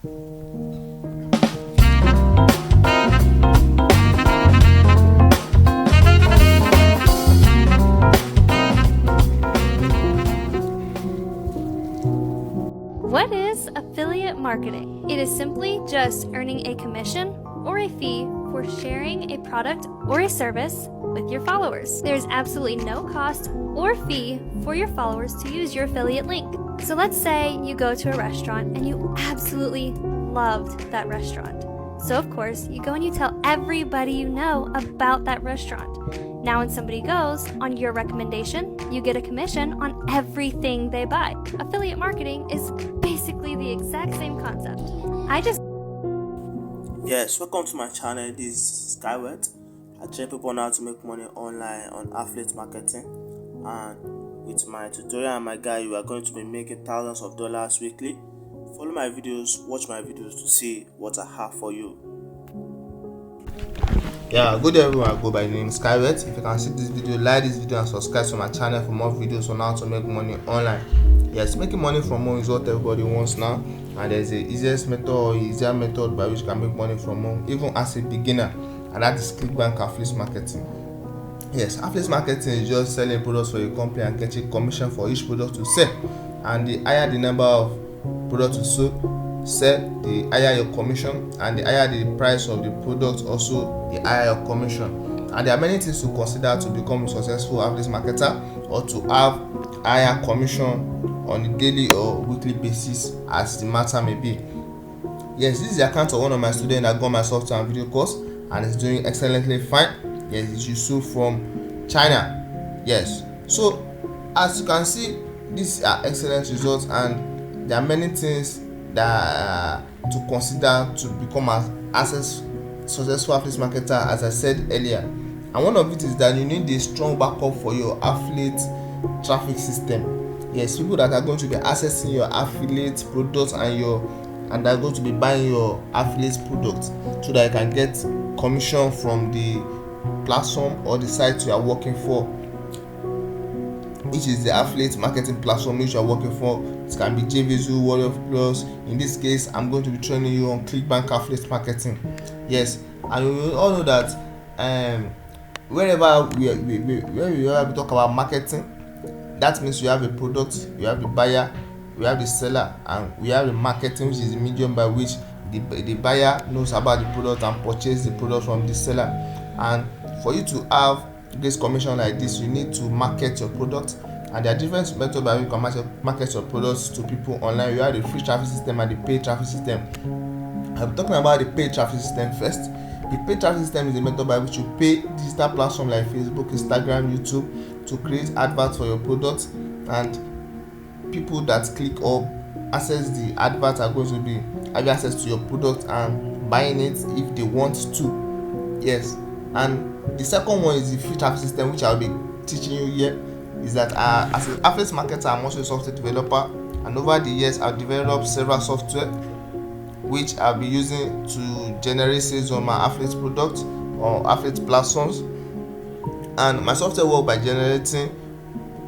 What is affiliate marketing? It is simply just earning a commission or a fee for sharing a product or a service with your followers. There's absolutely no cost or fee for your followers to use your affiliate link. So let's say you go to a restaurant and you absolutely loved that restaurant. So of course, you go and you tell everybody you know about that restaurant. Now when somebody goes on your recommendation, you get a commission on everything they buy. Affiliate marketing is basically the exact same concept. Yes, welcome to my channel. This is Skyward. I train people on how to make money online on affiliate marketing, and with my tutorial and my guide, you are going to be making thousands of dollars weekly. Follow my videos, watch my videos to see what I have for you. Yeah, good day everyone. I go by the name Skyward. If you can see this video, like this video and subscribe to my channel for more videos on how to make money online. Yes, making money from home is what everybody wants now, and there's the easiest method or easier method by which you can make money from home even as a beginner, and that is ClickBank affiliate marketing. Yes, affiliate marketing is just selling products for your company and getting commission for each product to sell, and the higher the number of products to sell, the higher your commission, and the higher the price of the product, also the higher your commission. And there are many things to consider to become a successful affiliate marketer or to have higher commission on a daily or weekly basis, as the matter may be. Yes, this is the account of one of my students that got my software and video course and is doing excellently fine. Yes, it's Yusuf from China. Yes, so as you can see, these are excellent results, and there are many things that to consider to become a successful affiliate marketer, as I said earlier. And one of it is that you need a strong backup for your affiliate traffic system. Yes, people that are going to be accessing your affiliate products and they're going to be buying your affiliate products, so that you can get commission from the platform or the site you are working for, which is the affiliate marketing platform which you are working for. It can be JVZoo, Warrior Plus. In this case, I'm going to be training you on ClickBank affiliate marketing. Yes, and we all know that wherever we talk about marketing, that means you have a product, you have the buyer, you have the seller, and we have the marketing, which is the medium by which the buyer knows about the product and purchase the product from the seller. And for you to have this commission like this, you need to market your product, and there are different methods by which you can market your products to people online. You have the free traffic system and the paid traffic system. I'm talking about the paid traffic system first. The paid traffic system is the method by which you pay digital platforms like Facebook, Instagram, YouTube to create adverts for your products, and people that click or access the adverts are going to be having access to your product and buying it if they want to. Yes, and the second one is the free traffic system, which I'll be teaching you here. Is that as an affiliate marketer, I'm also a software developer, and over the years I've developed several software which I'll be using to generate sales on my affiliate products or affiliate platforms. And my software works by generating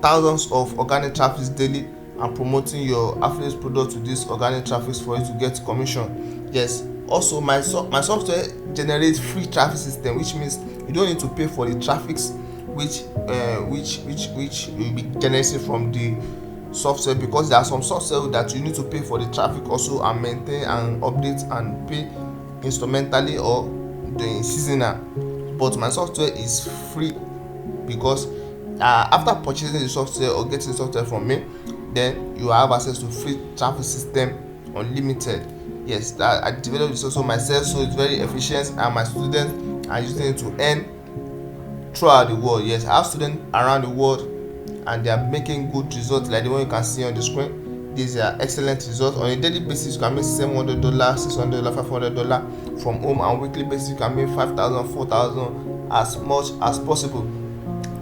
thousands of organic traffic daily and promoting your affiliate product to these organic traffic for you to get commission. Yes, also my software generates free traffic system, which means you don't need to pay for the traffics which will be generated from the software, because there are some software that you need to pay for the traffic also and maintain and update and pay instrumentally or doing seasonal. But my software is free, because after purchasing the software or getting the software from me, then you have access to free traffic system unlimited. Yes, that I developed this also myself, so it's very efficient, and my students are using it to earn throughout the world. Yes, I have students around the world and they are making good results like the one you can see on the screen. These are excellent results. On a daily basis, you can make $700, $600, $500 from home, and weekly basis you can make $5,000, $4,000, as much as possible.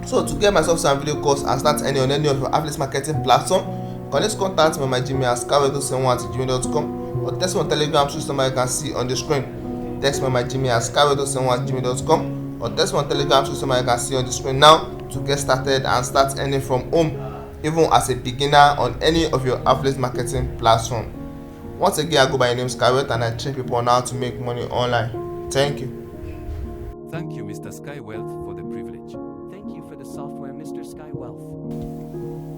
So to get my software and video course and start earning on any of your affiliate marketing platform, you can just contact me on my Gmail at skyward71@gmail.com, or text me on Telegram through the number you can see on the screen. Text me on my Gmail at skyward71@gmail.com, or text me on Telegram through the number you can see on the screen now to get started and start earning from home, even as a beginner on any of your affiliate marketing platform. Once again, I go by the name Skywealth and I train people on how to make money online. Thank you. Thank you, Mr. Skywealth, for the privilege. Thank you for the software, Mr. Skywealth.